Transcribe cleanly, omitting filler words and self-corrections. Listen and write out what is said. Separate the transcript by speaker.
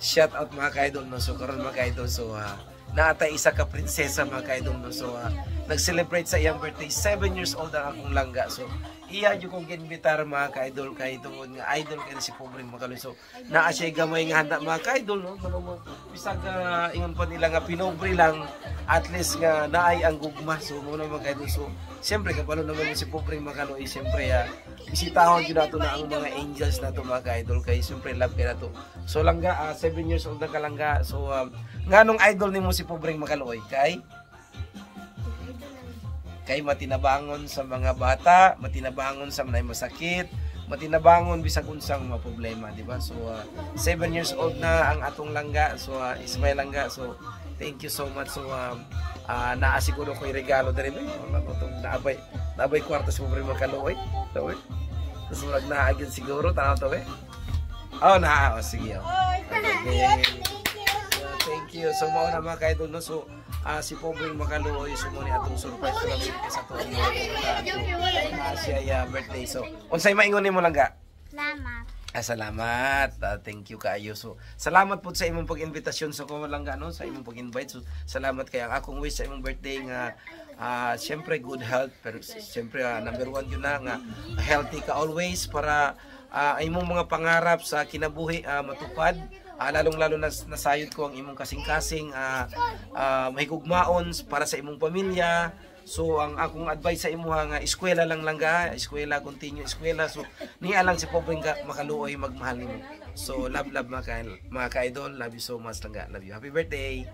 Speaker 1: shout out mga ka-idol no. So karon mga ka-idol, so naatay isa ka prinsesa mga ka-idol no. So nag-celebrate sa iyang birthday, 7 years old ang akong langga. So iya jud kong ginbitar mga ka-idol kay tungod nga idol kay si Pobreng Makaloy. So naa siya gamay nga handa mga ka-idol no. Bisag ingon pa nila nga pinobre lang, at least nga naay ang gugma. So muna mga ka-idol, so siyempre kapalo naman si Pobreng Makaloy, siyempre bisitahon jud nato na ang mga angels nato mga ka-idol kay siyempre love kay nato. So langga 7 years old na ka langga. So nganong idol nimo si Pobreng Makaloy? Kay matinabangon sa mga bata, matinabangon sa mga masakit, matinabangon bisag unsang mga problema, di ba? So 7 years old na ang atong langga. So Ismael langga. So thank you so much. So naasiguro ko yung regalo diri ba? Naabay kwarto sa Pobreng Makaloy. So kasurag na agad siguro tanaw to eh. Oh, sige. Thank you. So mao na mga ka-idol no. So si Pobreng Makaloy sumuni atong surprise ko lang sa to siya birthday. So unsay maingon nimo langga?
Speaker 2: Salamat.
Speaker 1: Salamat. Thank you kaayo. So salamat po sa imong pag-invitasyon sa ko langga no, sa imong pag-invite. So salamat kay ang akong wish sa imong birthday nga siyempre good health, pero siyempre number 1 yun na nga healthy ka always para imong mga pangarap sa kinabuhi matupad. Lalong-lalo na nasayod ko ang imong kasing-kasing mahigugmaon para sa imong pamilya. So ang akong advice sa imo nga eskwela lang langga, eskwela, continue eskwela. So niya lang si Pobreng Makaloy magmahal nimo. So love mga ka-idol, love you so much langga. Love you. Happy birthday.